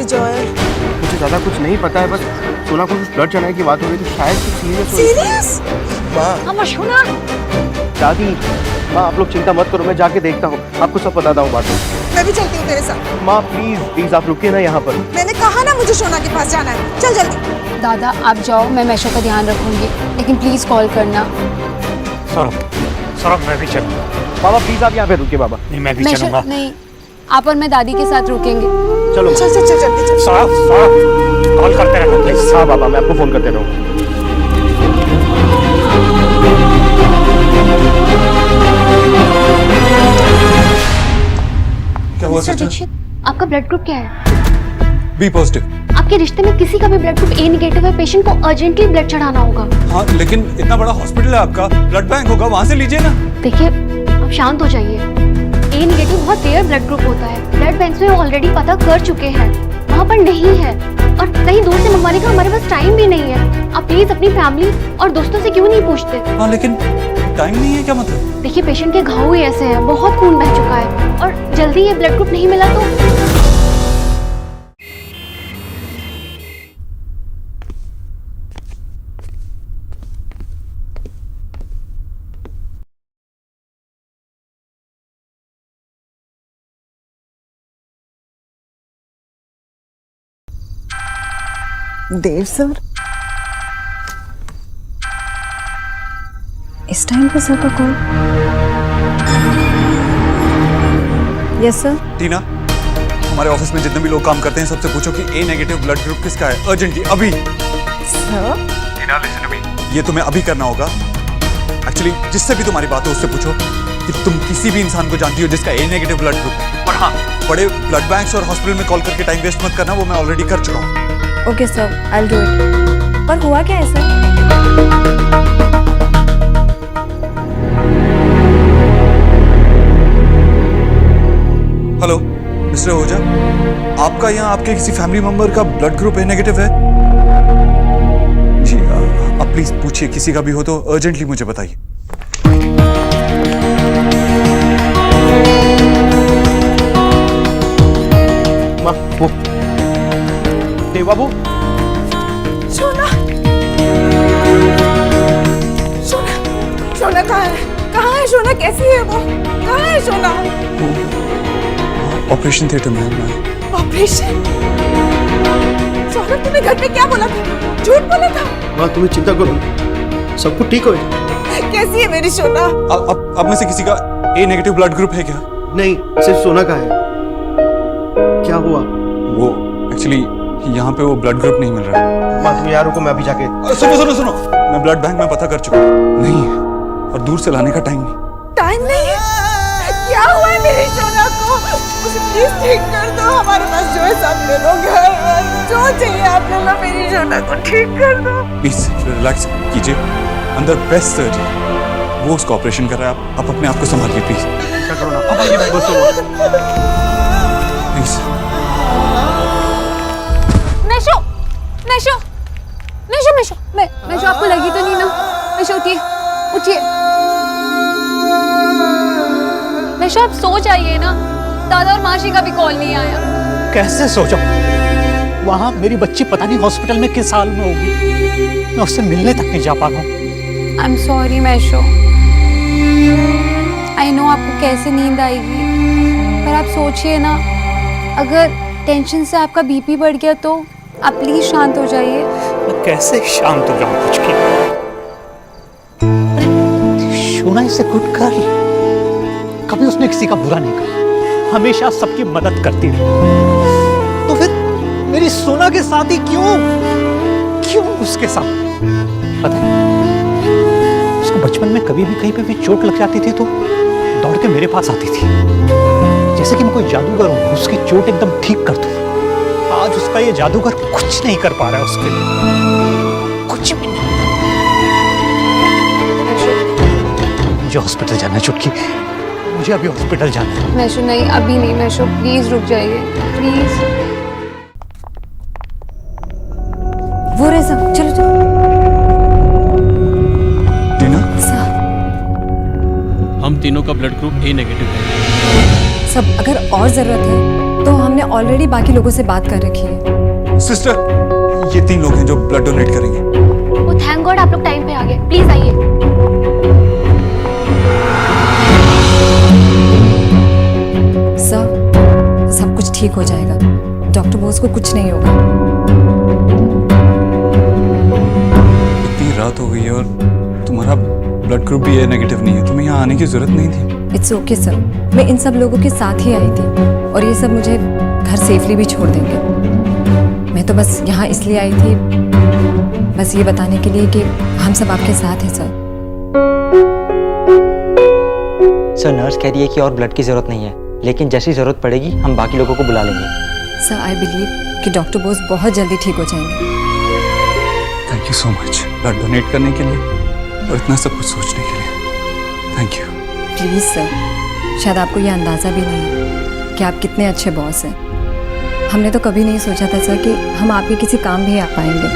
Joy? मुझे ज़्यादा कुछ नहीं पता है, बस सोना को कुछ ब्लड चढ़ाने की बात हो रही थी, शायद कुछ सीरियस हो। सीरियस? माँ, सोना दादी, माँ आप लोग चिंता मत करो, मैं जाके देखता हूँ, आपको सब बताता हूँ बातें। मैं भी चलती हूँ तेरे साथ। माँ प्लीज प्लीज आप रुकिए ना यहाँ पर। मैंने कहा ना मुझे सोना के पास जाना है, चल जल्दी। दादा आप जाओ, मैं मैशो का ध्यान रखूंगी, लेकिन प्लीज कॉल करना। सौरभ मैं भी चलूंगा। बाबा प्लीज आप यहाँ पे रुकिए बाबा। नहीं मैं भी चलूंगा। नहीं, आप और मैं दादी के साथ रुकेंगे। चलो चल चल चल जल्दी चल। सौरभ कॉल करते रहना प्लीज। हाँ बाबा मैं आपको फोन करते रहूँ। क्या हुआ मिस्टर सचिन? दीक्षित, आपका ब्लड ग्रुप क्या है? B positive. आपके रिश्ते में किसी का भी ब्लड ग्रुप ए नेगेटिव है, पेशेंट को अर्जेंटली ब्लड चढ़ाना होगा। हाँ लेकिन इतना बड़ा हॉस्पिटल है आपका, ब्लड बैंक होगा, वहाँ से लीजिए ना। देखिए आप शांत हो जाइए। ए नेगेटिव बहुत रेयर ब्लड ग्रुप होता है, ब्लड बैंक में ऑलरेडी पता कर चुके हैं, वहाँ पर नहीं है, और कहीं दूर से मंगवाने का हमारे पास टाइम भी नहीं है। आप प्लीज अपनी फैमिली और दोस्तों से क्यों नहीं पूछते? हाँ लेकिन टाइम नहीं है, क्या मतलब? देखिए पेशेंट के घाव ही ऐसे हैं, बहुत खून बह चुका है, और जल्दी ये ब्लड ग्रुप नहीं मिला तो देव सर, इस टाइम पे सर का कॉल? Yes sir. टीना, हमारे ऑफिस में जितने भी लोग काम करते हैं सबसे पूछो कि ए नेगेटिव ब्लड ग्रुप किसका है, अर्जेंटली अभी। Sir Tina listen to me, ये तुम्हें अभी करना होगा। एक्चुअली जिससे भी तुम्हारी बात हो उससे पूछो कि तुम किसी भी इंसान को जानती हो जिसका ए नेगेटिव ब्लड ग्रुप है। और हाँ, बड़े ब्लड बैंक्स और हॉस्पिटल में कॉल करके टाइम वेस्ट मत करना, वो मैं ऑलरेडी कर चुका हूँ। Okay sir, I will do it. पर हुआ क्या है सर? हेलो मिस्टर ओझा, आपका यहाँ आपके किसी फैमिली मेंबर का ब्लड ग्रुप ए नेगेटिव है जी? आप प्लीज पूछिए, किसी का भी हो तो अर्जेंटली मुझे बताइए। माँ वो देव बाबू। सोना सोना सोना कहाँ है? कहाँ है सोना? कैसी है वो? कहाँ है सोना? ऑपरेशन थिएटर में है। ऑपरेशन? सोना तूने घर पे क्या बोला था? झूठ बोला था? माँ तुम्हें चिंता करो, सब कुछ ठीक हो जाएगा। कैसी है मेरी सोना? अब में से किसी का ए नेगेटिव ब्लड ग्रुप है क्या? नहीं, सिर्फ सोना का है। क्या हुआ? वो एक्चुअली यहाँ पे वो ब्लड ग्रुप नहीं मिल रहा है। माँ तुम यहाँ रुको, मैं अभी जाके। सुनो, मैं ब्लड बैंक में पता कर चुका हूँ, नहीं है, और दूर से लाने का टाइम नहीं। टाइम नहीं है? क्या हुआ है मेरी सोना को? उसे प्लीज ठीक कर दो। हमारे पास जो है सब ले लो, घर जो चाहिए आप ले लो, मेरी सोना को ठीक कर दो। प्लीज रिलैक्स कीजिए, अंदर बेस्ट सर्जन वो उसका ऑपरेशन कर रहा है, आप अपने आप को संभालिए प्लीज। क्या करो ना, अब आइए बस प्लीज। मैशो मैशो मैशो मैशो मैशो आपको लगी तो नहीं ना? मैशो उठिए उठिए। मैशो आप सो जाइए ना, दादा और मासी का भी कॉल नहीं आया। कैसे सो जाऊं? वहां मेरी बच्ची पता नहीं हॉस्पिटल में किस हाल में होगी, मैं उससे मिलने तक नहीं जा पा रहा हूँ। आई एम सॉरी मैशो, आई नो आपको कैसे नींद आएगी, पर आप सोचिए ना, अगर टेंशन से आपका बीपी बढ़ गया तो आप प्लीज शांत हो जाइए। मैं कैसे शांत हो जाऊं कुछ की? सोना इज ए गुड गर्ल, कभी उसने किसी का बुरा नहीं कहा, हमेशा सबकी मदद करती रही। तो फिर मेरी सोना के साथ ही क्यों उसके साथ? पता है उसको बचपन में कभी भी कहीं पे भी चोट लग जाती थी तो दौड़ के मेरे पास आती थी, जैसे कि मैं कोई जादूगर हूं, उसकी चोट एकदम ठीक कर दूं। आज उसका ये जादूगर कुछ नहीं कर पा रहा है उसके लिए, कुछ भी नहीं। मुझे हॉस्पिटल जाना है चुटकी, मुझे अभी हॉस्पिटल जाना है। मैशो नहीं, अभी नहीं मैशो, प्लीज रुक जाइए प्लीज। वो रहे सब, चलो चलो। टीना, हम तीनों का ब्लड ग्रुप ए नेगेटिव है। सब अगर और जरूरत है तो हम हमने ऑलरेडी बाकी लोगों से बात कर रखी है। सिस्टर, ये 3 लोग हैं जो ब्लड डोनेट करेंगे। वो थैंक गॉड आप लोग टाइम पे आ गए। प्लीज आइए। सर, सब कुछ ठीक हो जाएगा। डॉक्टर बोस को कुछ नहीं होगा। इतनी रात हो गई है और तुम्हारा ब्लड ग्रुप भी ए नेगेटिव नहीं है, तुम्हें यहाँ आने की जरूरत नहीं थी। इट्स ओके सर, मैं इन सब लोगों के साथ ही आई थी और ये सब मुझे घर सेफली भी छोड़ देंगे। मैं तो बस यहाँ इसलिए आई थी, बस ये बताने के लिए कि हम सब आपके साथ हैं सर। सर, नर्स कह रही है कि और ब्लड की जरूरत नहीं है, लेकिन जैसी जरूरत पड़ेगी हम बाकी लोगों को बुला लेंगे। सर, आई बिलीव कि डॉक्टर बोस बहुत जल्दी ठीक हो जाएंगे। Thank you so much blood donate करने के लिए और इतना सब कुछ सोचने के लिए। Thank you. प्लीज़ सर, शायद आपको ये अंदाज़ा भी नहीं है कि आप कितने अच्छे बॉस हैं। हमने तो कभी नहीं सोचा था सर कि हम आपके किसी काम भी आ पाएंगे।